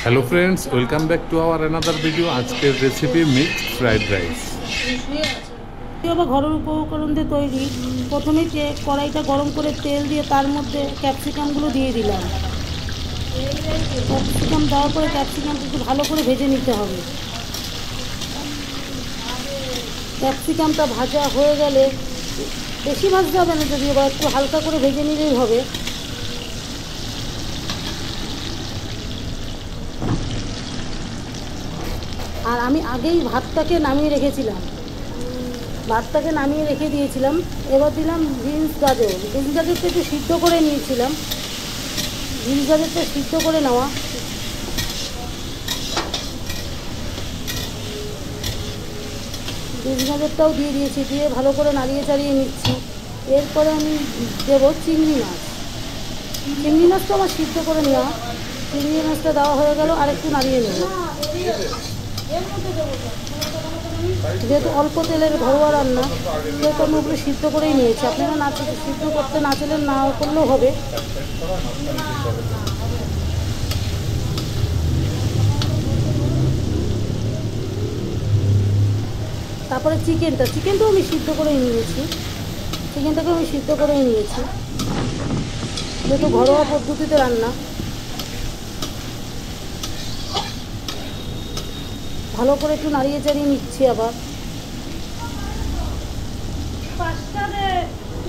Hello friends, welcome back to our another video. आज के recipe mixed fried rice. আবার ঘরের উপকরণ দিয়ে তৈরি। প্রথমেই কড়াইটা গরম করে তেল দিয়ে তার মধ্যে ক্যাপসিকামগুলো দিয়ে দিলাম। ক্যাপসিকাম দেওয়ার পরে ক্যাপসিকামটা একটু ভালো করে ভেজে নিতে হবে। ক্যাপসিকামটা ভাজা হয়ে গেলে বেশি ভাজতে হবে না, যদিও বা একটু হালকা করে ভেজে নিলেই হবে। আর আমি আগেই ভাতটাকে নামিয়ে রেখে দিয়েছিলাম। এবার দিলাম বিনস গাজরটা একটু সিদ্ধ করে নিয়েছিলাম। বিনস গাজরটা সিদ্ধ করে নেওয়া। বিনস গাজরটাও দিয়ে দিয়েছি, দিয়ে ভালো করে নাড়িয়ে চাড়িয়ে নিচ্ছি। এরপরে আমি দেবো চিংড়ি মাছটা আমার সিদ্ধ করে নেওয়া। চিংড়ি মাছটা দেওয়া হয়ে গেল, আর একটু নাড়িয়ে নেব। যেহেতু অল্প তেলের ঘরোয়া রান্না, সেহেতু আমি ওগুলো সিদ্ধ করেই নিয়েছি। আপনারা সিদ্ধ করতে না চাইলে না করলেও হবে। তারপরে চিকেনটাও আমি সিদ্ধ করেই নিয়েছি। যেহেতু ঘরোয়া পদ্ধতিতে রান্না, ভালো করে একটু নাড়িয়ে চাড়িয়ে নিচ্ছি। আবার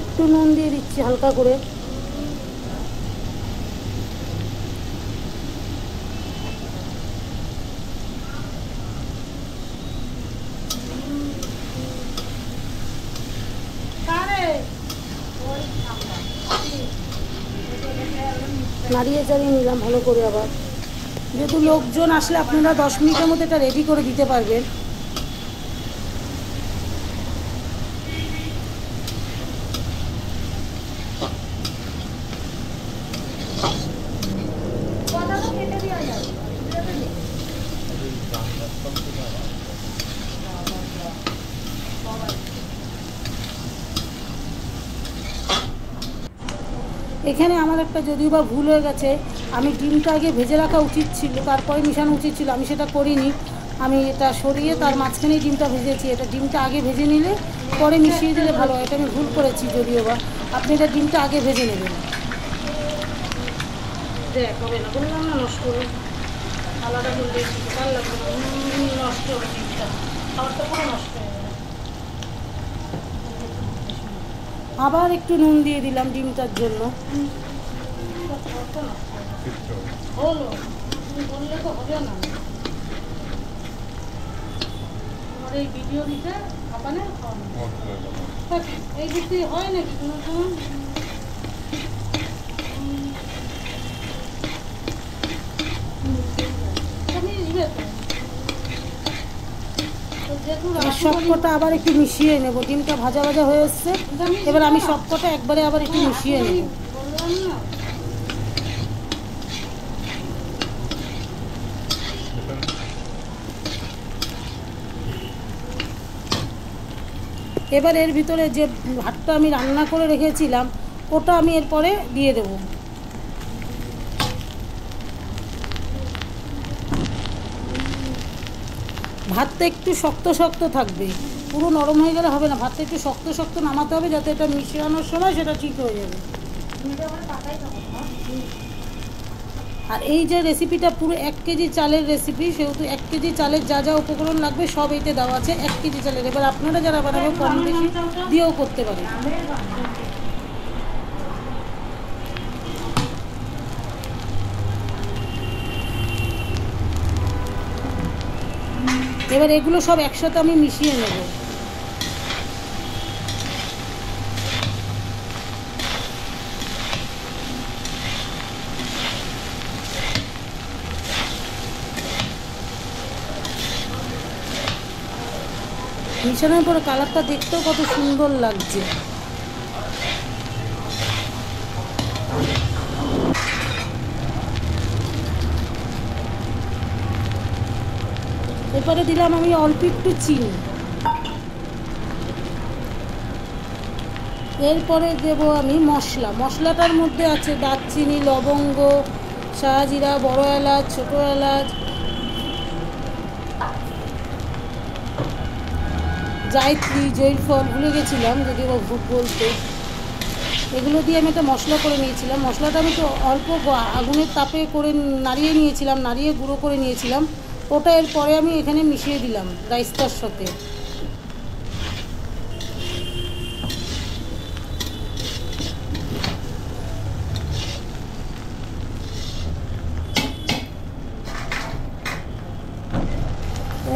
একটু নুন দিয়ে দিচ্ছি হালকা করে। নাড়িয়ে চাড়িয়ে নিলাম ভালো করে। আবার যেহেতু লোকজন আসলে আপনারা 10 মিনিটের মধ্যে এটা রেডি করে দিতে পারবেন। এখানে আমার একটা যদিও বা ভুল হয়ে গেছে। আমি ডিমটা আগে ভেজে রাখা উচিত ছিল, তারপরে মিশানো উচিত ছিল। আমি সেটা করিনি। আমি এটা সরিয়ে তার মাঝখানেই ডিমটা ভেজেছি। এটা ডিমটা আগে ভেজে নিলে পরে মিশিয়ে দিলে ভালো হয়। এটা আমি ভুল করেছি যদিও বা। আপনি এটা ডিমটা আগে ভেজে নেবেন। দেখ হবে না, বললাম না নষ্ট হবে। আলাদা করলে ভালো লাগবে না, নষ্ট হবে ডিমটা। খাবারটা পুরো নষ্ট হয়ে যাবে। আবার একটু নুন দিয়ে দিলাম ডিমটার জন্য। হলো বললে তো হবে না। আমার এই ভিডিও দিতে আপনার এই দিক দিয়ে হয় নাকি কোনো সময়? সবকটা আবার একটু মিশিয়ে নেব। ডিমটা ভাজা ভাজা হয়ে এসছে। এবার আমি সবকটা একবারে আবার একটু মিশিয়ে নেব। এবার এর ভিতরে যে ভাতটা আমি রান্না করে রেখেছিলাম, ওটা আমি এরপরে দিয়ে দেব। ভাতটা একটু শক্ত শক্ত থাকবে, পুরো নরম হয়ে গেলে হবে না। ভাতটা একটু শক্ত শক্ত নামাতে হবে, যাতে এটা মিশানোর সময় সেটা ঠিক হয়ে যাবে। আর এই যে রেসিপিটা পুরো 1 কেজি চালের রেসিপি, সেহেতু 1 কেজি চালের যা যা উপকরণ লাগবে সব এইতে দেওয়া আছে 1 কেজি চালের। এবার আপনারা যারা বানাবেন কম বেশি দিয়েও করতে পারেন। এবার এগুলো সব একসাথে আমি মিশিয়ে নেব। মিশানোর পরে কালারটা দেখতেও কত সুন্দর লাগছে। এরপরে দিলাম আমি অল্প একটু চিনি। এরপরে দেব আমি মশলা। মশলাটার মধ্যে আছে দারচিনি, লবঙ্গ, শাহজিরা, বড় এলাচ, ছোট এলাচ, জায়ত্রী, জয়ফল, ভুলে গেছিলাম যদি বলতে। এগুলো দিয়ে আমি একটা মশলা করে নিয়েছিলাম। মশলাটা আমি তো অল্প আগুনের তাপে করে নাড়িয়ে নিয়েছিলাম, নাড়িয়ে গুঁড়ো করে নিয়েছিলাম। ওটা এরপরে আমি এখানে মিশিয়ে দিলাম রাইসটার সাথে।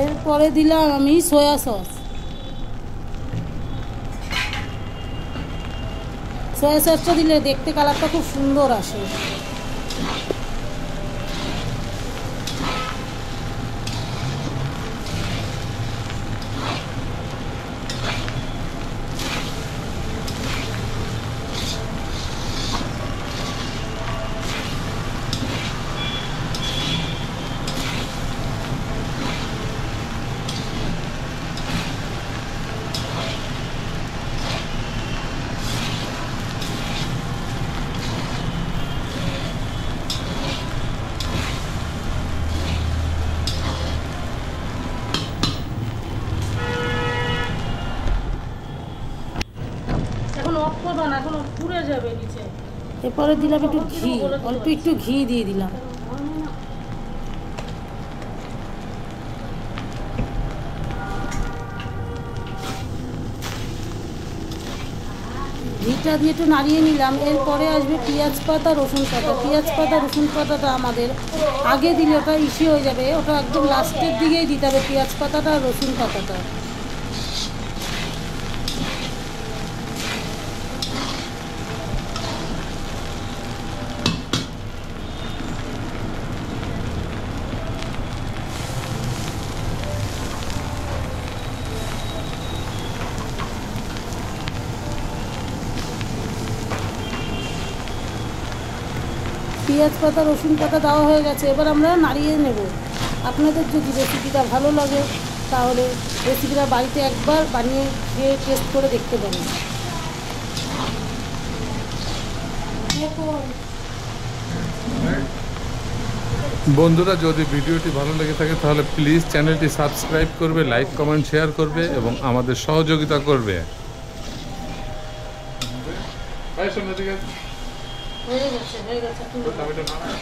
এরপরে দিলাম আমি সয়া সস। সয়া সসটা দিলে দেখতে কালারটা খুব সুন্দর আসে। এরপরে দিলাম একটু ঘি, অল্প একটু ঘি দিয়ে দিলাম। ঘিটা দিয়ে একটু নাড়িয়ে নিলাম। এরপরে আসবে পেঁয়াজ পাতা, রসুন পাতা। পেঁয়াজ পাতা, রসুন পাতাটা আমাদের আগে দিলে ওটা ইসে হয়ে যাবে, ওটা একদম লাস্টের দিকেই দিতে হবে পেঁয়াজ পাতাটা আর রসুন পাতাটা। পেঁয়াজ পাতা, রসুন পাতা দেওয়া হয়ে গেছে। এবার আমরা নাড়িয়ে নেব। আপনাদের যদি রেসিপিটা ভালো লাগে তাহলে রেসিপিটা বাড়িতে একবার বানিয়ে খেয়ে টেস্ট করে দেখতে পারেন। বন্ধুরা, যদি ভিডিওটি ভালো লেগে থাকে তাহলে প্লিজ চ্যানেলটি সাবস্ক্রাইব করবে, লাইক, কমেন্ট, শেয়ার করবে এবং আমাদের সহযোগিতা করবে। হয়ে গেছে।